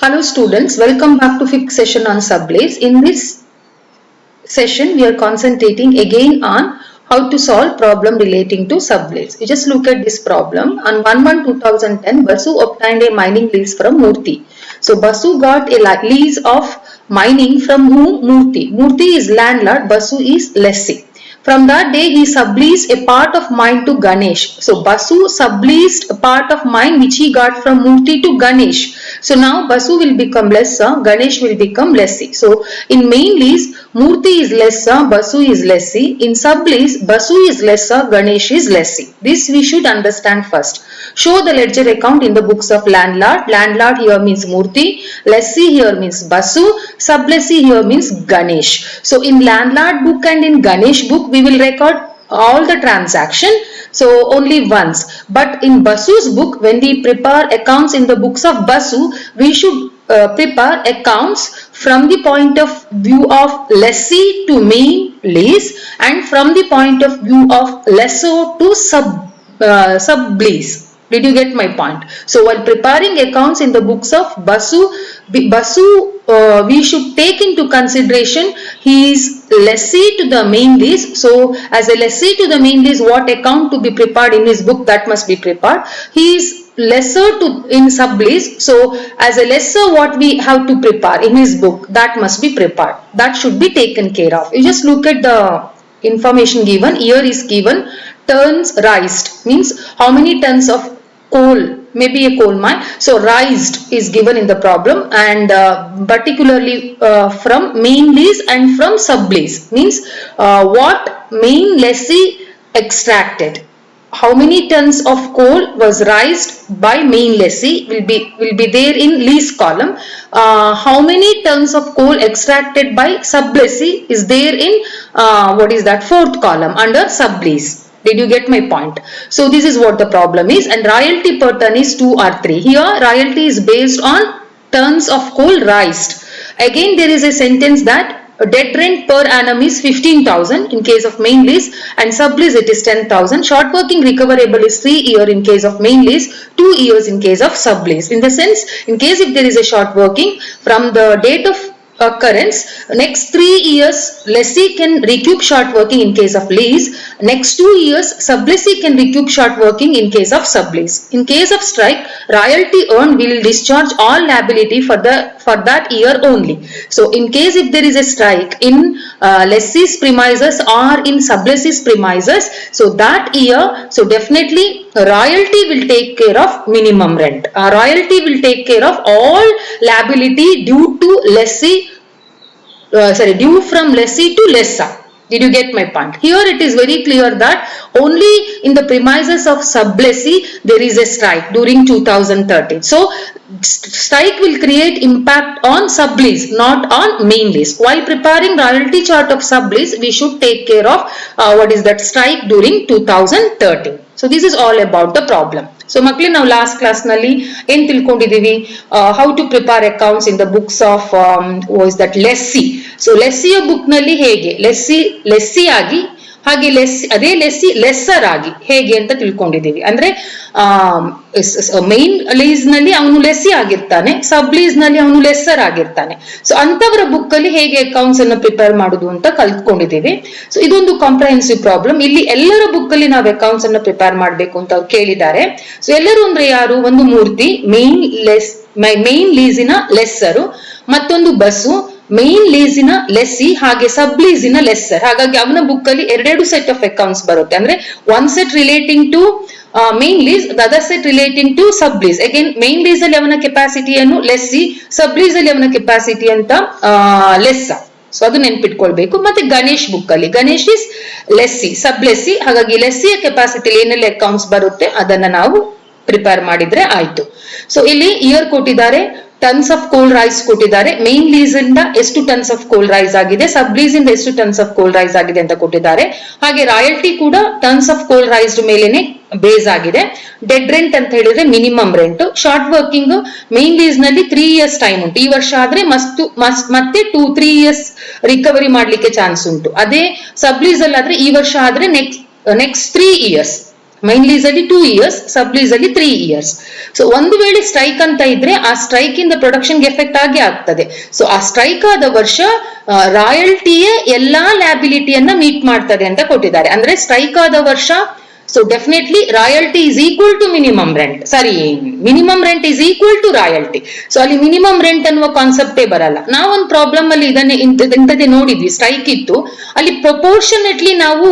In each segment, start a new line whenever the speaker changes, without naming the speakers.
Hello students, welcome back to fifth session on sublease. In this session, we are concentrating again on how to solve problem relating to sublease. You just look at this problem. On 1/1/2010, Basu obtained a mining lease from Murthy. So Basu got a lease of mining from Murthy. Murthy is landlord, Basu is lessee. From that day, he subleased a part of mine to Ganesh. So Basu subleased a part of mine which he got from Murthy to Ganesh. So now Basu will become lessor, Ganesh will become lessee. So in main lease, Murthy is lessor, Basu is lessee. In sublease, Basu is lessor, Ganesh is lessee. This we should understand first. Show the ledger account in the books of landlord. Landlord here means Murthy, lessee here means Basu, sublessee here means Ganesh. So in landlord book and in Ganesh book, we will record all the transaction, so only once. But in Basu's book, when we prepare accounts in the books of Basu, we should prepare accounts from the point of view of lessee to main lease and from the point of view of lessor to sublease. Did you get my point? So while preparing accounts in the books of Basu, we should take into consideration he is lessee to the main lease. So as a lessee to the main lease, what account to be prepared in his book, that must be prepared. He is lessor to in sublease. So as a lessor, what we have to prepare in his book, that must be prepared. That should be taken care of. You just look at the information given. Here is given tons raised, means how many tons of coal, maybe a coal mine. So raised is given in the problem, and particularly from main lease and from sublease, means what main lessee extracted. How many tons of coal was raised by main lessee will be there in lease column. How many tons of coal extracted by sublessee is there in fourth column under sublease. Did you get my point? So this is what the problem is, and royalty per ton is 2 or 3. Here royalty is based on tons of coal raised. Again there is a sentence that dead rent per annum is 15,000 in case of main lease, and sublease it is 10,000. Short working recoverable is 3 years in case of main lease, 2 years in case of sublease. In the sense, in case if there is a short working, from the date of occurrence, next 3 years lessee can recoup short working in case of lease. Next 2 years sublessee can recoup short working in case of sublease. In case of strike, royalty earned will discharge all liability for that year only. So in case if there is a strike in lessee's premises or in sublessee's premises, so that year, so definitely royalty will take care of minimum rent. Royalty will take care of all liability due to lessee, due from lessee to lessor. Did you get my point? Here it is very clear that only in the premises of sublessee there is a strike during 2013. So strike will create impact on sublease, not on main lease. While preparing royalty chart of sublease, we should take care of strike during 2013. So this is all about the problem. So ಮಕ್ಕಳೇ, ನಾವು last class ನಲ್ಲಿ ಏನ್ ತಿಳ್ಕೊಂಡಿದೀವಿ? How to prepare accounts in the books of lessee. So ಲೆಸ್ಸಿಯ book ನಲ್ಲಿ ಹೇಗೆ lessee ಆಗಿ, ಹಾಗೆ ಅದೇ ಲೆಸ್ಸಿ ಲೆಸ್ಸರ್ ಆಗಿ ಹೇಗೆ ಅಂತ ತಿಳ್ಕೊಂಡಿದೀವಿ. ಅಂದ್ರೆ ಮೈನ್ ಲೀಸ್ ನಲ್ಲಿ ಅವನು ಲೆಸ್ಸಿ ಆಗಿರ್ತಾನೆ, ಸಬ್ ಲೀಸ್ ನಲ್ಲಿ ಅವನು ಲೆಸ್ಸರ್ ಆಗಿರ್ತಾನೆ. ಸೊ ಅಂತವರ ಬುಕ್ ಅಲ್ಲಿ ಹೇಗೆ ಅಕೌಂಟ್ಸ್ ಅನ್ನು ಪ್ರಿಪೇರ್ ಮಾಡುದು ಅಂತ ಕಲ್ತ್ಕೊಂಡಿದೀವಿ. ಸೊ ಇದೊಂದು ಕಾಂಪ್ರಹೆನ್ಸಿವ್ ಪ್ರಾಬ್ಲಮ್. ಇಲ್ಲಿ ಎಲ್ಲರ ಬುಕ್ ಅಲ್ಲಿ ನಾವು ಅಕೌಂಟ್ಸ್ ಅನ್ನು ಪ್ರಿಪೇರ್ ಮಾಡ್ಬೇಕು ಅಂತ ಅವ್ರು ಕೇಳಿದ್ದಾರೆ. ಸೊ ಎಲ್ಲರೂ ಅಂದ್ರೆ ಯಾರು? ಒಂದು ಮೂರ್ತಿ ಮೈನ್ ಲೀಸಿನ ಲೆಸ್ಸರು, ಮತ್ತೊಂದು ಬಸ್ಸು ಮೇನ್ ಲೀಸಿನ ಲೆಸ್ಸಿ, ಹಾಗೆ ಸಬ್ ಲೀಸಿನ ಲೆಸ್ಸರ್. ಹಾಗಾಗಿ ಅವನ ಬುಕ್ ಅಲ್ಲಿ ಎರಡೆರಡು ಸೆಟ್ ಆಫ್ ಅಕೌಂಟ್ಸ್ ಬರುತ್ತೆ. ಅಂದ್ರೆ one set relating to main lease, the other set relating to sub lease. Again main lease ಅಲ್ಲಿ ಅವನ ಕೆಪಾಸಿಟಿಯನ್ನು ಲೆಸ್ಸಿ, ಸಬ್ ಲೀಸ್ ಅಲ್ಲಿ ಅವನ ಕೆಪಾಸಿಟಿ ಅಂತ ಲೆಸ್ಸ. ಸೊ ಅದು ನೆನ್ಪಿಟ್ಕೊಳ್ಬೇಕು. ಮತ್ತೆ ಗಣೇಶ್ ಬುಕ್ ಅಲ್ಲಿ Ganesh is lessee, sub lessee. ಹಾಗಾಗಿ ಲೆಸ್ಸಿಯ ಕೆಪಾಸಿಟಿ ಏನೆಲ್ಲ ಅಕೌಂಟ್ಸ್ ಬರುತ್ತೆ ಅದನ್ನ ನಾವು ಪ್ರಿಪೇರ್ ಮಾಡಿದ್ರೆ ಆಯ್ತು. ಸೊ ಇಲ್ಲಿ ಇಯರ್ ಕೊಟ್ಟಿದ್ದಾರೆ, ಟನ್ಸ್ ಆಫ್ ಕೋಲ್ ರೈಸ್ ಕೊಟ್ಟಿದ್ದಾರೆ. ಮೇನ್ ಲೀಸ್ ಇಂದ ಎಷ್ಟು ಟನ್ಸ್ ಆಫ್ ಕೋಲ್ ರೈಸ್ ಆಗಿದೆ, ಸಬ್ ಲೀಸ್ ಇಂದ ಎಷ್ಟು ಟನ್ಸ್ ಆಫ್ ಕೋಲ್ ರೈಸ್ ಆಗಿದೆ ಅಂತ ಕೊಟ್ಟಿದ್ದಾರೆ. ಹಾಗೆ ರಾಯಲ್ಟಿ ಕೂಡ ಟನ್ಸ್ ಆಫ್ ಕೋಲ್ ರೈಸ್ಡ್ ಮೇಲೆನೆ ಬೇಸ್ ಆಗಿದೆ. ಡೆಡ್ ರೆಂಟ್ ಅಂತ ಹೇಳಿದ್ರೆ minimum rent. Short working main lease ನಲ್ಲಿ 3 years ಟೈಮ್ ಉಂಟು. ಈ ವರ್ಷ ಆದ್ರೆ ಮತ್ತೆ 2-3 years ರಿಕವರಿ ಮಾಡ್ಲಿಕ್ಕೆ ಚಾನ್ಸ್ ಉಂಟು. ಅದೇ ಸಬ್ ಲೀಸ್ ಅಲ್ಲಿ ಆದ್ರೆ ಈ ವರ್ಷ ಆದ್ರೆ ನೆಕ್ಸ್ಟ್ 3 years. ಮೈನ್ ಲೀಸ್ ಅಲ್ಲಿ 2 years, ಸಬ್ ಲೀಸ್ ಅಲ್ಲಿ 3 years. ಸೊ ಒಂದು ವೇಳೆ ಸ್ಟ್ರೈಕ್ ಅಂತ ಇದ್ರೆ ಆ ಸ್ಟ್ರೈಕ್ ಇಂದ ಪ್ರೊಡಕ್ಷನ್ಗೆ ಎಫೆಕ್ಟ್ ಆಗೇ ಆಗ್ತದೆ. ಸೊ ಆ ಸ್ಟ್ರೈಕ್ ಆದ ವರ್ಷ ರಾಯಲ್ಟಿಯೇ ಎಲ್ಲಾ ಲ್ಯಾಬಿಲಿಟಿಯನ್ನ ಮೀಟ್ ಮಾಡ್ತದೆ ಅಂತ ಕೊಟ್ಟಿದ್ದಾರೆ. ಅಂದ್ರೆ ಸ್ಟ್ರೈಕ್ ಆದ ವರ್ಷ so definitely royalty is equal to minimum rent. Sorry, minimum rent is equal to royalty. So ಅಲ್ಲಿ ಮಿನಿಮಮ್ ರೆಂಟ್ ಅನ್ನುವ ಕಾನ್ಸೆಪ್ಟೇ ಬರಲ್ಲ. ನಾವೊಂದು ಪ್ರಾಬ್ಲಮ್ ಅಲ್ಲಿ ಇದನ್ನೇ ಇಂಥದ್ದೇ ನೋಡಿದ್ವಿ. ಸ್ಟ್ರೈಕ್ ಇತ್ತು, ಅಲ್ಲಿ ಪ್ರಪೋರ್ಷನೆಟ್ಲಿ ನಾವು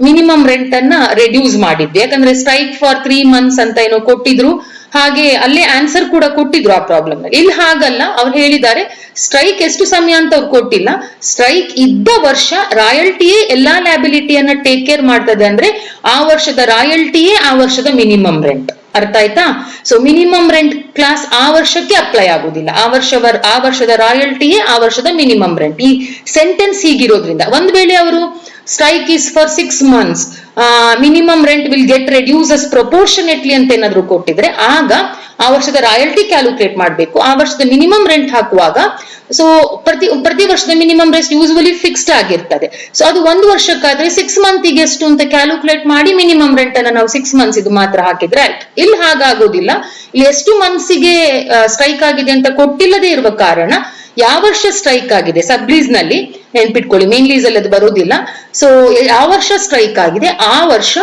ಮಿನಿಮಮ್ ರೆಂಟ್ ಅನ್ನ ರೆಡ್ಯೂಸ್ ಮಾಡಿದ್ವಿ. ಯಾಕಂದ್ರೆ ಸ್ಟ್ರೈಕ್ ಫಾರ್ 3 months ಅಂತ ಏನೋ ಕೊಟ್ಟಿದ್ರು, ಹಾಗೆ ಅಲ್ಲೇ ಆನ್ಸರ್ ಕೂಡ ಕೊಟ್ಟಿದ್ರು ಆ ಪ್ರಾಬ್ಲಮ್. ಇಲ್ಲಿ ಹಾಗಲ್ಲ, ಅವ್ರು ಹೇಳಿದ್ದಾರೆ ಸ್ಟ್ರೈಕ್ ಎಷ್ಟು ಸಮಯ ಅಂತ ಅವ್ರು ಕೊಟ್ಟಿಲ್ಲ, ಸ್ಟ್ರೈಕ್ ಇದ್ದ ವರ್ಷ ರಾಯಲ್ಟಿಯೇ ಎಲ್ಲಾ ಲ್ಯಾಬಿಲಿಟಿಯನ್ನ ಟೇಕ್ ಕೇರ್ ಮಾಡ್ತದೆ. ಅಂದ್ರೆ ಆ ವರ್ಷದ ರಾಯಲ್ಟಿಯೇ ಆ ವರ್ಷದ ಮಿನಿಮಮ್ ರೆಂಟ್. ಅರ್ಥ ಆಯ್ತಾ? ಸೊ ಮಿನಿಮಮ್ ರೆಂಟ್ ಕ್ಲಾಸ್ ಆ ವರ್ಷಕ್ಕೆ ಅಪ್ಲೈ ಆಗುದಿಲ್ಲ, ಆ ವರ್ಷದ ರಾಯಲ್ಟಿಯೇ ಆ ವರ್ಷದ ಮಿನಿಮಮ್ ರೆಂಟ್. ಈ ಸೆಂಟೆನ್ಸ್ ಹೀಗಿರೋದ್ರಿಂದ ಒಂದ್ ವೇಳೆ ಅವರು strike is for 6 months, minimum rent will get reduces proportionately ಅಂತ ಏನಾದ್ರು ಕೊಟ್ಟಿದ್ರೆ ಆಗ ಆ ವರ್ಷದ ರಾಯಲ್ಟಿ ಕ್ಯಾಲ್ಕುಲೇಟ್ ಮಾಡಬೇಕು. ಆ ವರ್ಷದ ಮಿನಿಮಮ್ ರೆಂಟ್ ಹಾಕುವಾಗ ಸೊ ಪ್ರತಿ ವರ್ಷದ ಮಿನಿಮಮ್ ರೆಂಟ್ ಯೂಸ್ವಲಿ ಫಿಕ್ಸ್ಡ್ ಆಗಿರ್ತದೆ. ಸೊ ಅದು 1 ವರ್ಷಕ್ಕಾದ್ರೆ 6 months ಎಷ್ಟು ಅಂತ ಕ್ಯಾಲ್ಕುಲೇಟ್ ಮಾಡಿ ಮಿನಿಮಮ್ ರೆಂಟ್ ಅನ್ನ ನಾವು 6 months ಇದು ಮಾತ್ರ ಹಾಕಿದ್ರೆ ಆಯ್ತು. ಇಲ್ಲಿ ಹಾಗಾಗೋದಿಲ್ಲ. ಇಲ್ಲಿ ಎಷ್ಟು ಮಂತ್ಸಿಗೆ ಸ್ಟ್ರೈಕ್ ಆಗಿದೆ ಅಂತ ಕೊಟ್ಟಿಲ್ಲದೆ ಇರುವ ಕಾರಣ ಯಾವ ವರ್ಷ ಸ್ಟ್ರೈಕ್ ಆಗಿದೆ ಸಬ್ ಲೀಸ್ ನಲ್ಲಿ ನೆನ್ಪಿಟ್ಕೊಳ್ಳಿ, ಮೇನ್ ಲೀಸ್ ಅಲ್ಲಿ ಅದು ಬರೋದಿಲ್ಲ. ಸೊ ಯಾವ ವರ್ಷ ಸ್ಟ್ರೈಕ್ ಆಗಿದೆ ಆ ವರ್ಷ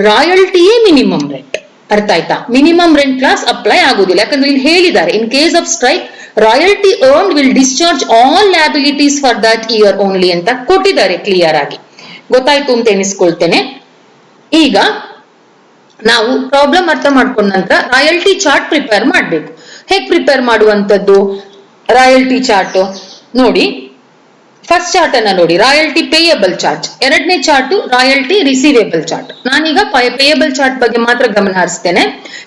ರಾಯಲ್ಟಿಯೇ ಮಿನಿಮಮ್ ರೆಂಟ್. ಅರ್ಥ ಆಯ್ತಾ? ಮಿನಿಮಮ್ ರೆಂಟ್ ಕ್ಲಾಸ್ ಅಪ್ಲೈ ಆಗುದಿಲ್ಲ. ಯಾಕಂದ್ರೆ ಇಲ್ಲಿ ಹೇಳಿದ್ದಾರೆ ಇನ್ case of strike royalty earned will discharge all liabilities for that year only ಅಂತ ಕೊಟ್ಟಿದ್ದಾರೆ ಕ್ಲಿಯರ್ ಆಗಿ. ಗೊತ್ತಾಯ್ತು ಅಂತ ಎನಿಸ್ಕೊಳ್ತೇನೆ. ಈಗ ನಾವು ಪ್ರಾಬ್ಲಮ್ ಅರ್ಥ ಮಾಡ್ಕೊಂಡ ನಂತರ ರಾಯಲ್ಟಿ ಚಾರ್ಟ್ ಪ್ರಿಪೇರ್ ಮಾಡ್ಬೇಕು. ಹೇಗ್ ಪ್ರಿಪೇರ್ ಮಾಡುವಂತದ್ದು ರಾಯಲ್ಟಿ ಚಾರ್ಟ್ ನೋಡಿ. ಫಸ್ಟ್ ಚಾರ್ಟ್ ಅನ್ನ ನೋಡಿ, ರಾಯಲ್ಟಿ ಪೇಯಬಲ್ ಚಾರ್ಟ್. ಎರಡನೇ ಚಾರ್ಟ್ ರಾಯಲ್ಟಿ ರಿಸೀವೇಬಲ್ ಚಾರ್ಟ್. ನಾನೀಗ ಪೇಯಬಲ್ ಚಾರ್ಟ್ ಬಗ್ಗೆ ಮಾತ್ರ ಗಮನ ಹರಿಸ್ತೇನೆ.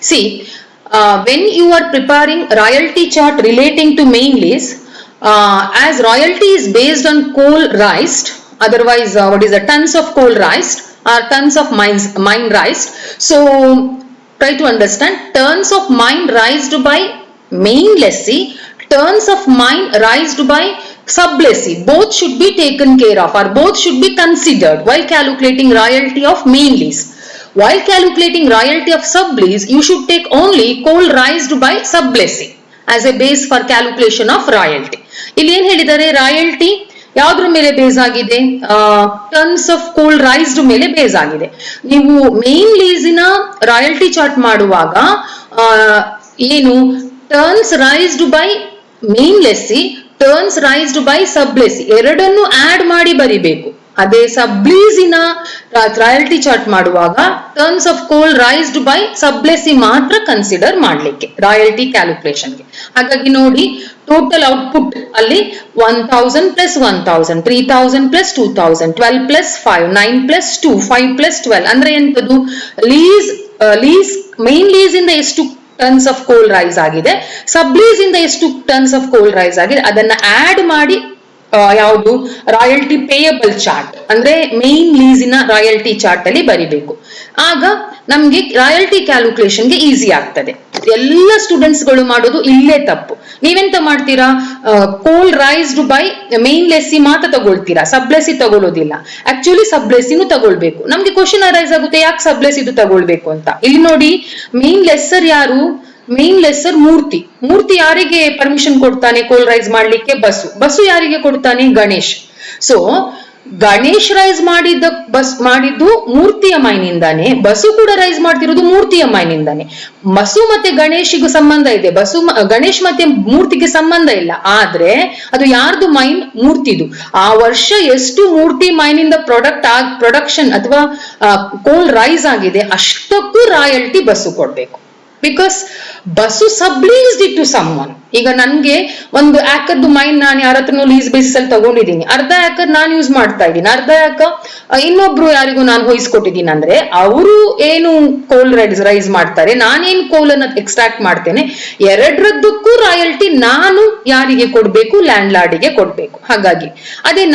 See, when you are preparing royalty chart relating to main lease, as royalty is based on coal raised, otherwise what is the tons of coal raised or tons of mine raised. So try to understand, tons of mine raised by main lessee, tons of mine raised by sublessee, both should be taken care of or both should be considered while calculating royalty of main lease. While calculating royalty of sublease, you should take only coal raised by sublessee as a base for calculation of royalty. ಇಲ್ಲಿ ಏನ್ ಹೇಳಿದ್ದಾರೆ, royalty ಯಾವ್ದ್ರ ಮೇಲೆ base ಆಗಿದೆ, tons of coal raised ಮೇಲೆ base ಆಗಿದೆ. ನೀವು main ಲೀಸಿನ ರಾಯಲ್ಟಿ ಚಾರ್ಟ್ ಮಾಡುವಾಗ ಏನು tons raised by main lessee, tons raised by sublessee ಎರಡನ್ನು ಆಡ್ ಮಾಡಿ ಬರಿಬೇಕು. ಅದೇ ಸಬ್ಲೀಸಿನ ರಾಯಲ್ಟಿ ಚಾರ್ಟ್ ಮಾಡುವಾಗ tons of coal raised by sublessee ಮಾತ್ರ ಕನ್ಸಿಡರ್ ಮಾಡ್ಲಿಕ್ಕೆ ರಾಯಲ್ಟಿ ಕ್ಯಾಲ್ಕುಲೇಷನ್ಗೆ. ಹಾಗಾಗಿ ನೋಡಿ, ಟೋಟಲ್ ಔಟ್ಪುಟ್ ಅಲ್ಲಿ 1000 plus 1000, 3000 plus 2000, 12 plus 5, 9 plus 2, 5 plus 12 ಅಂದ್ರೆ ಎಂತದು, ಲೀಸ್ ಮೇನ್ ಲೀಸ್ ಇಂದ ಎಷ್ಟು ಟನ್ಸ್ ಆಫ್ ಕೋಲ್ ರೈಸ್ ಆಗಿದೆ, ಸಬ್ ಲೀಸ್ ಇಂದ ಎಷ್ಟು ಟನ್ಸ್ ಆಫ್ ಕೋಲ್ ರೈಸ್ ಆಗಿದೆ, ಅದನ್ನ ಆಡ್ ಮಾಡಿ ಯಾವುದು ರಾಯಲ್ಟಿ ಪೇಯಬಲ್ ಚಾರ್ಟ್ ಅಂದ್ರೆ ಮೇನ್ ಲೀಸಿನ ರಾಯಲ್ಟಿ ಚಾರ್ಟ್ ಅಲ್ಲಿ ಬರಿಬೇಕು. ಆಗ ನಮ್ಗೆ ರಾಯಲ್ಟಿ ಕ್ಯಾಲ್ಕುಲೇಷನ್ಗೆ ಈಸಿ ಆಗ್ತದೆ. ಎಲ್ಲ ಸ್ಟೂಡೆಂಟ್ಸ್ ಗಳು ಮಾಡೋದು ಇಲ್ಲೇ ತಪ್ಪು. ನೀವೆಂತ ಮಾಡ್ತೀರಾ, ಕೋಲ್ ರೈಸ್ಡ್ ಬೈ ಮೇನ್ ಲೆಸ್ಸಿ ಮಾತ್ರ ತಗೊಳ್ತೀರಾ, ಸಬ್ಲೆಸಿ ತಗೊಳ್ಳೋದಿಲ್ಲ. ಆಕ್ಚುಲಿ ಸಬ್ಲೆಸಿನೂ ತಗೊಳ್ಬೇಕು. ನಮ್ಗೆ ಕ್ವಶನ್ ಅರೈಸ್ ಆಗುತ್ತೆ, ಯಾಕೆ ಸಬ್ಲೆಸಿದು ತಗೊಳ್ಬೇಕು ಅಂತ. ಇಲ್ಲಿ ನೋಡಿ, ಮೇನ್ ಲೆಸ್ಸರ್ ಯಾರು, ಮೇನ್ ಲೆಸ್ಸರ್ ಮೂರ್ತಿ ಯಾರಿಗೆ ಪರ್ಮಿಷನ್ ಕೊಡ್ತಾನೆ ಕೋಲ್ ರೈಸ್ ಮಾಡ್ಲಿಕ್ಕೆ, ಬಸ್ಸು ಯಾರಿಗೆ ಕೊಡ್ತಾನೆ, ಗಣೇಶ್. ಸೊ ಗಣೇಶ್ ರೈಸ್ ಮಾಡಿದ್ದು ಮೂರ್ತಿಯ ಮೈನಿಂದಾನೆ, ಬಸ್ಸು ಕೂಡ ರೈಸ್ ಮಾಡ್ತಿರೋದು ಮೂರ್ತಿಯ ಮೈನಿಂದಾನೆ. ಬಸ್ಸು ಮತ್ತೆ ಗಣೇಶಿಗೂ ಸಂಬಂಧ ಇದೆ, ಗಣೇಶ್ ಮತ್ತೆ ಮೂರ್ತಿಗೆ ಸಂಬಂಧ ಇಲ್ಲ. ಆದ್ರೆ ಅದು ಯಾರ್ದು ಮೈನ್, ಮೂರ್ತಿದು. ಆ ವರ್ಷ ಎಷ್ಟು ಮೂರ್ತಿ ಮೈನಿಂದ ಪ್ರೊಡಕ್ಷನ್ ಅಥವಾ ಕೋಲ್ ರೈಸ್ ಆಗಿದೆ ಅಷ್ಟಕ್ಕೂ ರಾಯಲ್ಟಿ ಬಸ್ಸು ಕೊಡ್ಬೇಕು. ಬಿಕಾಸ್ ಬಸ್ಸು ಸಬ್ಲೀಸ್ಡ್ ಇಟ್ ಟು ಸಮ್ವನ್. ಈಗ ನನ್ಗೆ ಒಂದು ಆಕರ್ದು ಮೈನ್ ನಾನು ಯಾರ ಹತ್ರನೂ ಲೀಸ್ ಬೇಸಿಸ್ ಅಲ್ಲಿ ತಗೊಂಡಿದ್ದೀನಿ, ಅರ್ಧ ಆಕರ್ ನಾನು ಯೂಸ್ ಮಾಡ್ತಾ ಇದ್ದೀನಿ, ಅರ್ಧ ಆಕರ್ ಇನ್ನೊಬ್ರು ಯಾರಿಗೂ ನಾನು ಹೊಯ್ಸ್ಕೊಟ್ಟಿದ್ದೀನಿ. ಅಂದ್ರೆ ಅವರು ಏನು ಕೋಲ್ ರೈಸ್ ಮಾಡ್ತಾರೆ, ನಾನೇನು ಕೋಲ್ ಅನ್ನ ಎಕ್ಸ್ಟ್ರಾಕ್ಟ್ ಮಾಡ್ತೇನೆ, ಎರಡರದ್ದಕ್ಕೂ ರಾಯಲ್ಟಿ ನಾನು ಯಾರಿಗೆ ಕೊಡ್ಬೇಕು, ಲ್ಯಾಂಡ್ ಲಾರ್ಡಿಗೆ ಕೊಡ್ಬೇಕು. ಹಾಗಾಗಿ ಅದೇ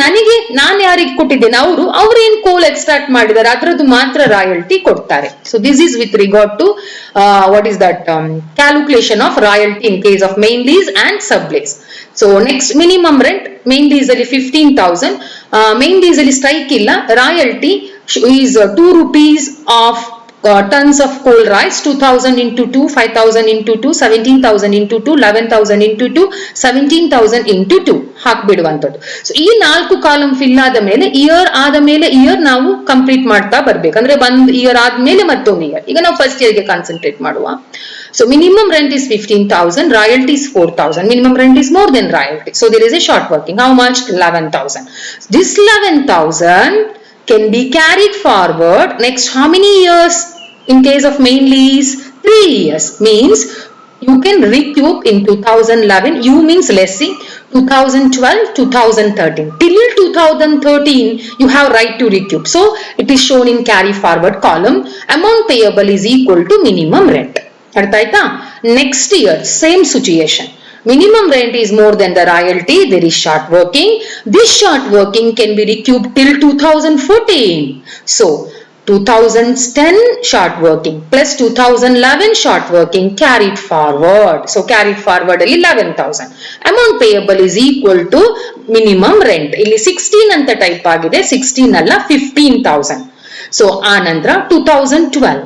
ನಾನು ಯಾರಿಗೆ ಕೊಟ್ಟಿದ್ದೇನೆ, ಅವ್ರೇನ್ ಕೋಲ್ ಎಕ್ಸ್ಟ್ರಾಕ್ಟ್ ಮಾಡಿದ್ದಾರೆ ಅದರದ್ದು ಮಾತ್ರ ರಾಯಲ್ಟಿ ಕೊಡ್ತಾರೆ. So this is with regard to what is that calculation of royalty in case of main lease and sublease. So next, minimum rent, main lease ಅಲ್ಲಿ 15,000, main lease ಅಲ್ಲಿ strike ಇಲ್ಲ, royalty is 2 rupees of tons of coal rice, 2000 into 2, 5000 into 2, 17,000 into 2, 11,000 into 2, 17,000 into 2 ಹಾಕ್ಬಿಡುವಂಥದ್ದು. So ಈ 4 column fill ಆದ ಮೇಲೆ year ಆದ ಮೇಲೆ year ನಾವು complete ಮಾಡ್ತಾ ಬರ್ಬೇಕಂದ್ರೆ ಒಂದ್ ಇಯರ್ ಆದ್ಮೇಲೆ ಮತ್ತೊಂದು ಇಯರ್. ಈಗ ನಾವು ಫಸ್ಟ್ ಇಯರ್ ಗೆ ಕಾನ್ಸಂಟ್ರೇಟ್ ಮಾಡುವ. So minimum rent is 15,000, royalty is 4,000. Minimum rent is more than royalty. So there is a short working. How much? 11,000. This 11,000 can be carried forward next how many years? In case of main lease, 3 years. Means you can recoup in 2011. You means lessee. 2012, 2013. Till 2013, you have right to recoup. So it is shown in carry forward column. Amount payable is equal to minimum rent. ಅರ್ಥ ಆಯ್ತಾ? Next year same situation. Minimum rent is more than the royalty. There is short working. This short working can be recouped till 2014. So 2010 short working plus 2011 short working carried forward. So carried forward ಅಲ್ಲಿ 11,000. Amount payable is equal to minimum rent. ಇಲ್ಲಿ 16 ಅಂತ type ಆಗಿದೆ, 16 ಅಲ್ಲ 15,000. So ಆನಂತರ 2012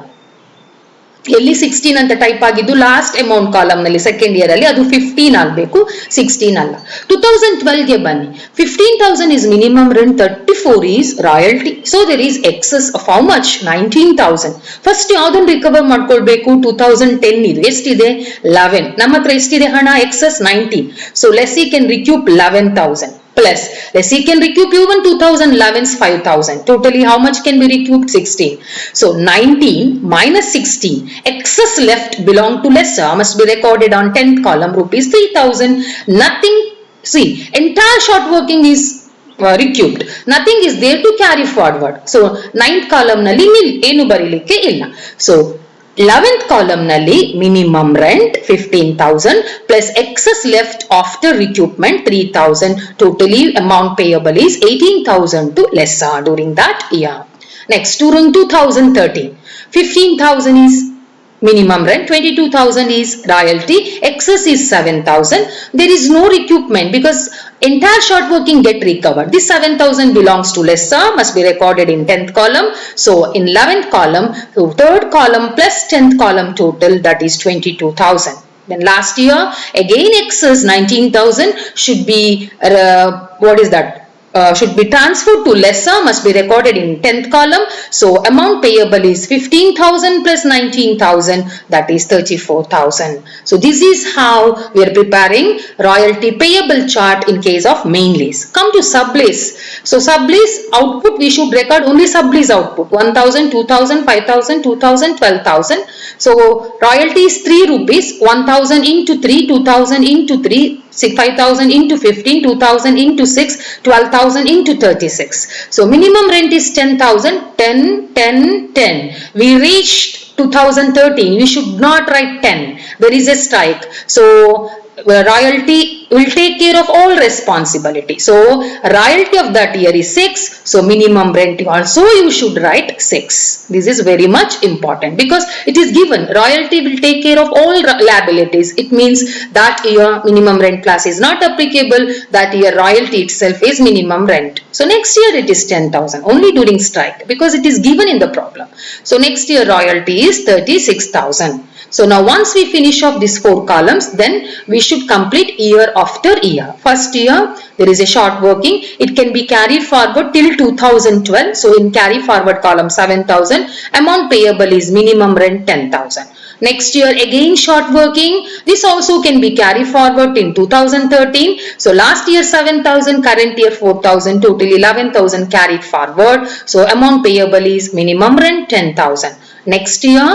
ಎಲ್ಲಿ 16 ಅಂತ type ಆಗಿದ್ದು last amount column ನಲ್ಲಿ ಸೆಕೆಂಡ್ ಇಯರ್ ಅಲ್ಲಿ ಅದು 15 ಆಗಬೇಕು, 16 ಅಲ್ಲ. 2012 ಗೆ ಬನ್ನಿ. 15,000 is minimum rent, 34 is royalty. So there is excess of how much? 19,000. First ಯಾವ್ದನ್ನ ರಿಕವರ್ ಮಾಡ್ಕೊಳ್ಬೇಕು? 2010 ಇದು ಎಷ್ಟಿದೆ? 11. ನಮ್ಮ ಹತ್ರ ಎಷ್ಟಿದೆ ಹಣ? Excess 19. So lessee can recoup 11,000. Plus lessee can recoup even 2011's 5,000. Totally how much can be recouped? 16. So 19 minus 16. Excess left belong to lessor must be recorded on 10th column, rupees 3,000. Nothing, see, entire short working is recouped. Nothing is there to carry forward. So 9th column nalli ಏನು ಬರೀಲಿಕ್ಕೆ ಇಲ್ಲ. So 11th column nalli minimum rent 15,000 plus excess left after recoupment 3,000. Totally amount payable is 18,000 to lessor during that year. Next, during 2013, 15,000 is minimum rent, 22,000 is royalty, excess is 7,000. There is no recoupment because entire short working get recovered. This 7,000 belongs to lessor, must be recorded in 10th column. So in 11th column, so 3rd column plus 10th column total, that is 22,000. Then last year again excess 19,000 should be what is that? Should be transferred to lessor, must be recorded in 10th column. So amount payable is 15,000 plus 19,000, that is 34,000. So this is how we are preparing royalty payable chart in case of main lease. Come to sublease. So sublease output, we should record only sublease output 1,000, 2,000, 5,000, 2,000, 12,000. So royalty is 3 rupees, 1,000 into 3, 2,000 into 3, 5,000 into 15, 2,000 into 6, 12,000 into 36. So minimum rent is 10,000, 10, 10, 10. We reached 2013. We should not write 10. There is a strike. So royalty will take care of all responsibility. So royalty of that year is 6. So minimum rent also you should write 6. This is very much important because it is given royalty will take care of all liabilities. It means that year minimum rent class is not applicable. That year royalty itself is minimum rent. So next year it is 10,000 only during strike because it is given in the problem. So next year royalty is 36,000. So now once we finish off these 4 columns, then we should complete year after year. First year there is a short working. It can be carried forward till 2012. So in carry forward column 7,000. Amount payable is minimum rent 10,000. Next year again short working. This also can be carried forward in 2013. So last year 7,000, current year 4,000, total 11,000 carried forward. So amount payable is minimum rent 10,000. Next year,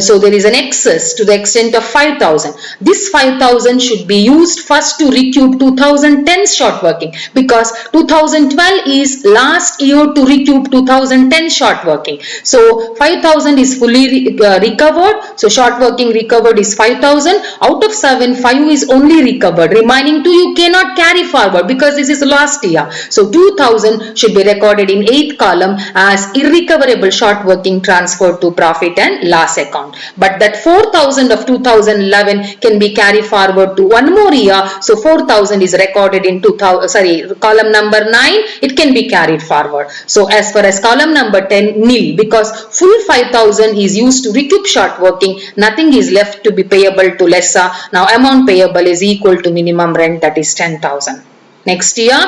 so there is an excess to the extent of 5,000. This 5,000 should be used first to recoup 2010 short working because 2012 is last year to recoup 2010 short working. So 5,000 is fully recovered. So short working recovered is 5,000. Out of 7, 5 is only recovered. Remaining 2 you cannot carry forward because this is last year. So 2,000 should be recorded in 8th column as irrecoverable short working transferred to profit and loss account. account. But that 4,000 of 2011 can be carried forward to one more year. So 4,000 is recorded in column number 9. It can be carried forward. So as far as column number 10, nil, because full 5,000 is used to recoup short working. Nothing is left to be payable to lessor. Now amount payable is equal to minimum rent, that is 10,000. Next year,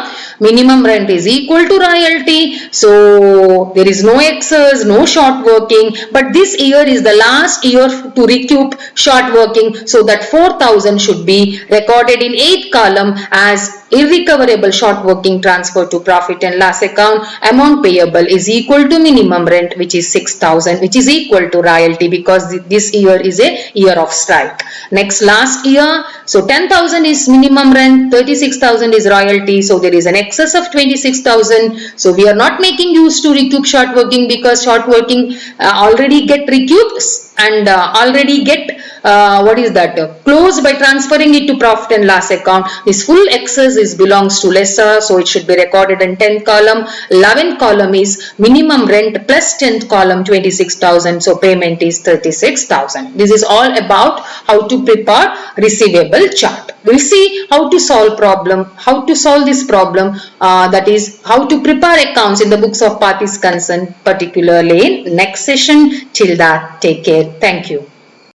minimum rent is equal to royalty. So there is no excess, no short working. But this year is the last year to recoup short working. So that 4,000 should be recorded in 8th column as irrecoverable short working transfer to profit and loss account. Amount payable is equal to minimum rent, which is 6,000, which is equal to royalty because this year is a year of strike. Next, last year, so 10,000 is minimum rent, 36,000 is royalty. So there is an excess of 26,000. So we are not making use to recoup short working because short working already get recouped and already get closed by transferring it to profit and loss account. This full excess belongs to lessor, so it should be recorded in 10th column. 11th column is minimum rent plus 10th column 26,000, so payment is 36,000. This is all about how to prepare receivable chart. We'll see how to solve this problem, that is how to prepare accounts in the books of parties concerned, particularly in next session. Till that, take care. Thank you.